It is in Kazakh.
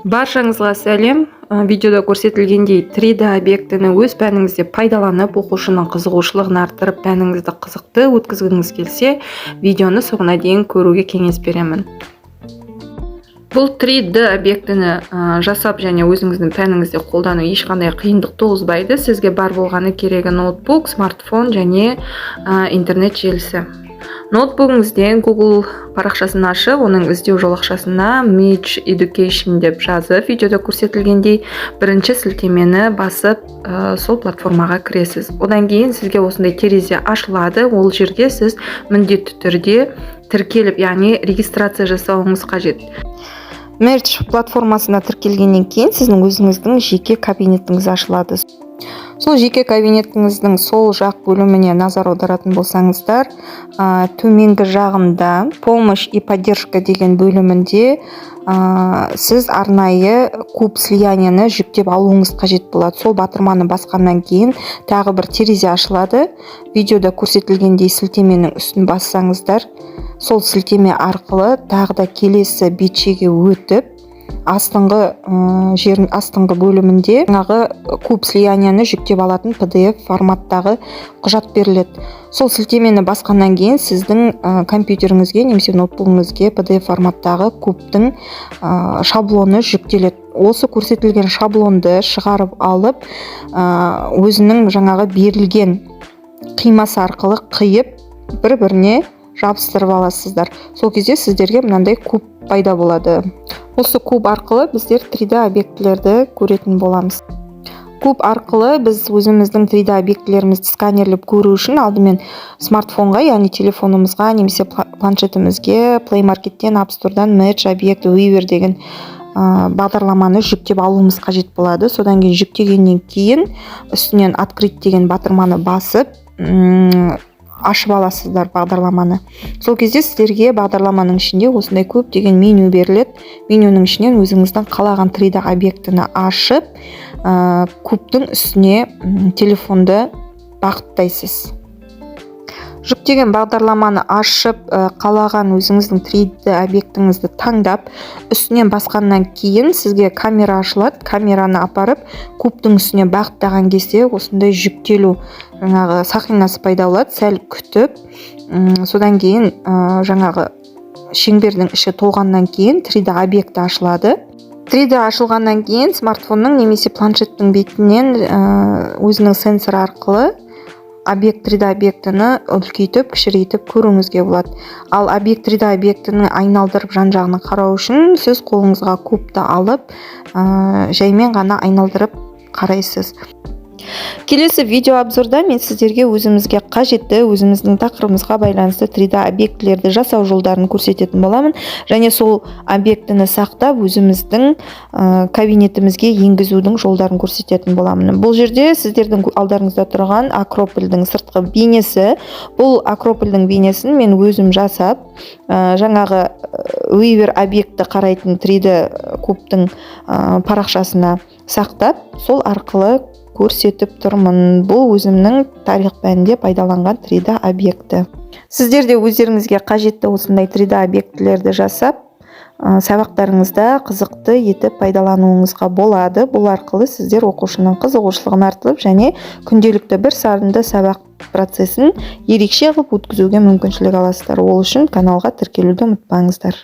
Баршаңызға сәлем. Видеода көрсетілгендей 3D объектіні өз пәніңізде пайдаланып, оқушының қызығушылығын арттырып, пәніңізді қызықты өткізгіңіз келсе, видеоны соңына дейін көруге кеңес беремін. Бұл 3D объектіні жасап және өзіңіздің пәніңізде қолдану ешқандай қиындық туғызбайды. Сізге бар болғаны керегі ноутбук, смартфон және интернет желісі. Ноутбугіңізден Google парақшасын ашып, оның іздеу жолақшасына Meet Education деп жазып, видеода көрсетілгендей бірінші сілтемені басып, сол платформаға кіресіз. Одан кейін сізге осындай терезе ашылады. Ол жерге сіз міндетті түрде тіркеліп, яғни регистрация жасауыңыз қажет. Merge платформасына тіркелгеннен кейін сіздің өзіңіздің жеке кабинетіңіз ашылады. Сол жеке кабинетіңіздің сол жақ бөліміне назар аударатын болсаңыздар, төменгі жағында помощь и поддержка деген бөлімінде сіз арнайы куб слиянияны жүктеп алуыңыз қажет болады. Сол батырманы басқаннан кейін тағы бір терезе ашылады. Видеода көрсетілгендей сілтеменің үстін бассаңыздар, сол сілтеме арқылы тағы да келесі бетшеге өтіп, астыңғы бөлімінде куб слиянияны жүктеп алатын PDF форматтағы құжат беріледі. Сол сілтемені басқаннан кейін сіздің компьютеріңізге немесе ноутбугіңізге PDF форматтағы кубтың шаблоны жүктеледі. Осы көрсетілген шаблонды шығарып алып, өзінің берілген қимасы арқылы қиып, бір-біріне жабыстырып аласыздар. Сол кезде сіздерге мынандай куб пайда болады. Осы куб арқылы біздер 3D объектілерді көретін боламыз. Куб арқылы біз өзіміздің 3D объектілерімізді сканерлеп көру үшін алдымен смартфонға, яғни телефонымызға немесе планшетімізге Play Market'тен, App Store'дан Merge Object Weaver деген бағдарламаны жүктеп алуымыз қажет болады. Содан кейін жүктегеннен кейін үстінен Открыть деген батырманы басып, ашып аласыздар бағдарламаны. Сол кезде сіздерге бағдарламаның ішінде осындай көп деген меню беріледі. Менюның ішінен өзіңіздің қалаған 3D объектіні ашып, кубтың үстіне телефонды бағыттайсыз. Жүктеген бағдарламаны ашып, қалаған өзіңіздің 3D объектіңізді таңдап, үстінен басқаннан кейін сізге камера ашылады. Камераны апарып, кубтың үстіне бағыттаған кезде осындай жүктелу сақинасы пайда болады. Сәл күтіп, содан кейін шеңбердің іші толғаннан кейін 3D объекті ашылады. 3D ашылғаннан кейін смартфонның немесе планшеттің бетінен өзінің сенсор арқылы 3D объектіні үлкейтіп, кішірейтіп көруіңізге болады. Ал 3D объектіні айналдырып жан-жағына қарау үшін сіз қолыңызға кубты алып, жаймен ғана айналдырып қарайсыз. Келесі видео обзорда мен сіздерге өзімізге қажетті, өзіміздің тақырыбымызға байланысты 3D объектілерді жасау жолдарын көрсететін боламын. Және сол объектіні сақтап, өзіміздің кабинетімізге енгізудің жолдарын көрсететін боламын. Бұл жерде сіздердің алдарыңызда тұрған Акропольдің сыртқы бейнесі. Бұл Акропольдің бейнесін мен өзім жасап, Weaver объекті қарайтын 3D кубтың парақшасына сақтап, сол арқылы көрсетіп тұрмын. Бұл өзімнің тарих пәнінде пайдаланған 3D объекті. Сіздер де өздеріңізге қажетті осындай 3D объектілерді жасап, сабақтарыңызда қызықты етіп пайдалануыңызға болады. Бұл арқылы сіздер оқушының қызығушылығын арттырып және күнделікті бір сарынды сабақ процесін ерекше қылып өткізуге мүмкіншілік аласыздар. Ол үшін каналға тіркелуді ұмытпаңыздар.